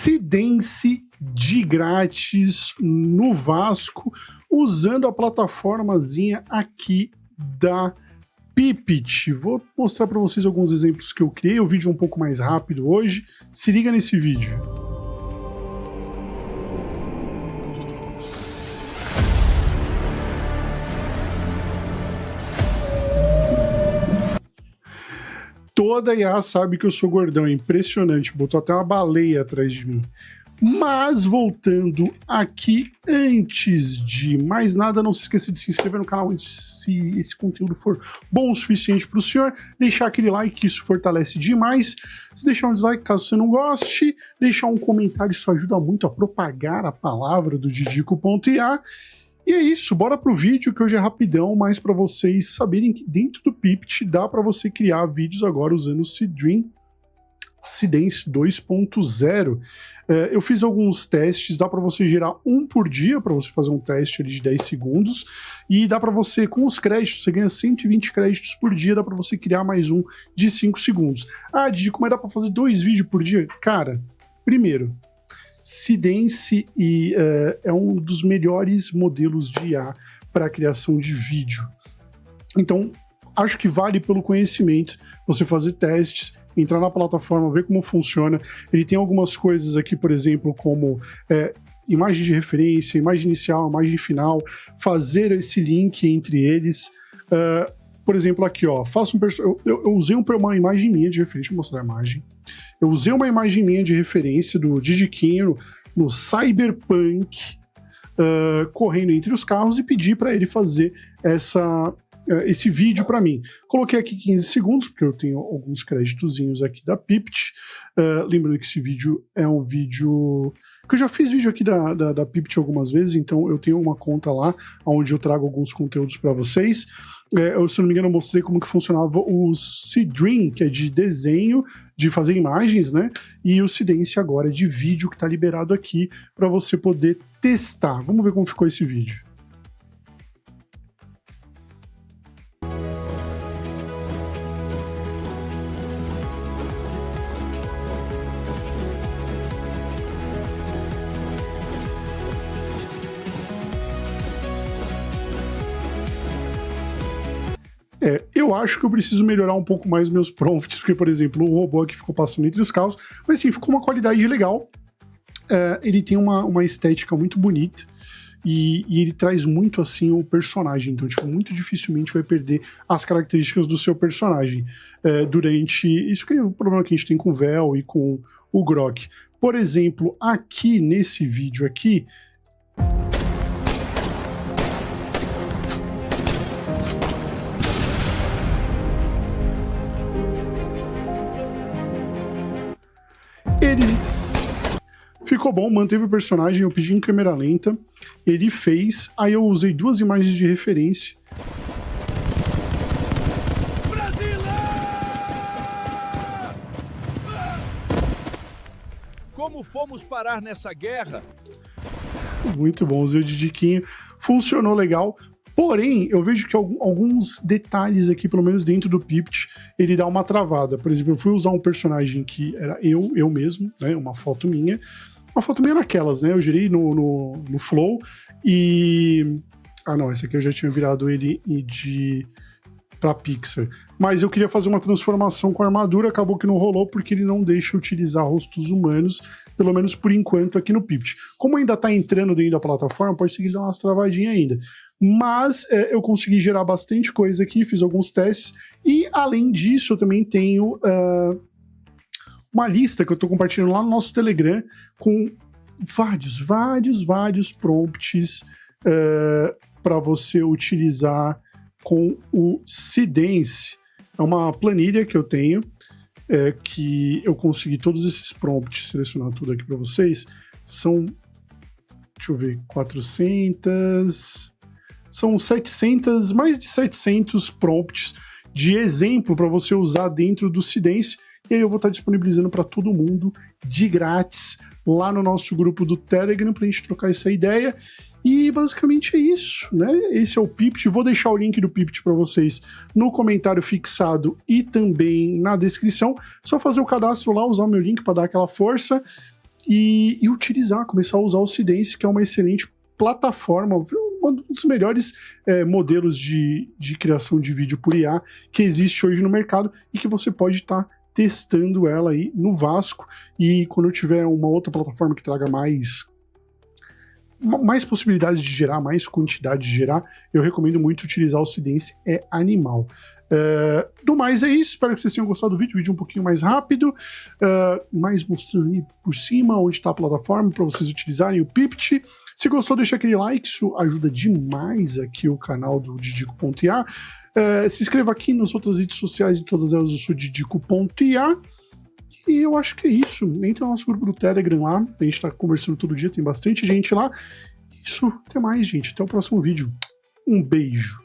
Sidence de grátis no Vasco, usando a plataformazinha aqui da Pipit. Vou mostrar para vocês alguns exemplos que eu criei. O vídeo é um pouco mais rápido hoje. Se liga nesse vídeo. Toda IA sabe que eu sou gordão, é impressionante, botou até uma baleia atrás de mim. Mas voltando aqui, antes de mais nada, não se esqueça de se inscrever no canal se esse conteúdo for bom o suficiente para o senhor, deixar aquele like que isso fortalece demais, se deixar um dislike caso você não goste, deixar um comentário, isso ajuda muito a propagar a palavra do Didico.ia. E é isso, bora pro vídeo que hoje é rapidão, mas para vocês saberem que dentro do Pipit dá para você criar vídeos agora usando o Sidence 2.0. Eu fiz alguns testes, dá para você gerar um por dia, para você fazer um teste ali de 10 segundos, e dá para você, com os créditos, você ganha 120 créditos por dia, dá para você criar mais um de 5 segundos. Ah, Didi, como é que dá para fazer 2 vídeos por dia? Cara, primeiro, Sidence é um dos melhores modelos de IA para a criação de vídeo. Então, acho que vale pelo conhecimento você fazer testes, entrar na plataforma, ver como funciona. Ele tem algumas coisas aqui, por exemplo, como imagem de referência, imagem inicial, imagem final, fazer esse link entre eles. Por exemplo, aqui, ó, eu usei uma imagem minha de referência, deixa eu mostrar a imagem. Eu usei uma imagem minha de referência do Didiquinho no Cyberpunk, correndo entre os carros, e pedi para ele fazer esse vídeo para mim. Coloquei aqui 15 segundos, porque eu tenho alguns créditozinhos aqui da Pipit. Lembrando que esse vídeo é um vídeo que eu já fiz vídeo aqui da Pipit algumas vezes, então eu tenho uma conta lá, onde eu trago alguns conteúdos para vocês. Se não me engano, eu mostrei como que funcionava o Seedream, que é de desenho, de fazer imagens, né? E o Sidence agora é de vídeo, que está liberado aqui para você poder testar. Vamos ver como ficou esse vídeo. Eu acho que eu preciso melhorar um pouco mais meus prompts, porque, por exemplo, o robô aqui ficou passando entre os carros, mas sim, ficou uma qualidade legal. Ele tem uma estética muito bonita e ele traz muito, assim, o personagem. Então, tipo, muito dificilmente vai perder as características do seu personagem durante... Isso que é o problema que a gente tem com o Vel e com o Grok. Por exemplo, aqui nesse vídeo aqui, ele ficou bom, manteve o personagem, eu pedi em câmera lenta, ele fez, aí eu usei 2 imagens de referência. Como fomos parar nessa guerra? Muito bom, usei o Didiquinho, funcionou legal. Porém, eu vejo que alguns detalhes aqui, pelo menos dentro do Pipit, ele dá uma travada. Por exemplo, eu fui usar um personagem que era eu mesmo, né, uma foto minha naquelas, né, eu gerei no Flow e... Ah não, esse aqui eu já tinha virado ele pra Pixar. Mas eu queria fazer uma transformação com a armadura, acabou que não rolou porque ele não deixa utilizar rostos humanos, pelo menos por enquanto aqui no Pipit. Como ainda tá entrando dentro da plataforma, pode ser que ele dê umas travadinhas ainda. Mas eu consegui gerar bastante coisa aqui, fiz alguns testes, e além disso eu também tenho uma lista que eu estou compartilhando lá no nosso Telegram com vários prompts para você utilizar com o Sidence. É uma planilha que eu tenho, que eu consegui todos esses prompts, selecionar tudo aqui para vocês, são, deixa eu ver, 400... São 700, mais de 700 prompts de exemplo para você usar dentro do Sidence, e aí eu vou estar disponibilizando para todo mundo de grátis lá no nosso grupo do Telegram para a gente trocar essa ideia. E basicamente é isso, né? Esse é o Pipit. Vou deixar o link do Pipit para vocês no comentário fixado e também na descrição. Só fazer o cadastro lá, usar o meu link para dar aquela força. e utilizar, começar a usar o Seedance, que é uma excelente plataforma, um dos melhores modelos de criação de vídeo por IA que existe hoje no mercado e que você pode estar testando ela aí no Vasco. E quando eu tiver uma outra plataforma que traga mais possibilidades de gerar, mais quantidade de gerar, eu recomendo muito utilizar o Seedance, é animal. Do mais é isso, espero que vocês tenham gostado do vídeo um pouquinho mais rápido, mais mostrando aí por cima onde está a plataforma para vocês utilizarem o Pipt. Se gostou, deixa aquele like, isso ajuda demais aqui o canal do Didico.ia. Se inscreva aqui nas outras redes sociais, de todas elas eu sou Didico.ia. E eu acho que é isso. Entra no nosso grupo do Telegram lá, a gente tá conversando todo dia, tem bastante gente lá. Isso, até mais, gente. Até o próximo vídeo. Um beijo.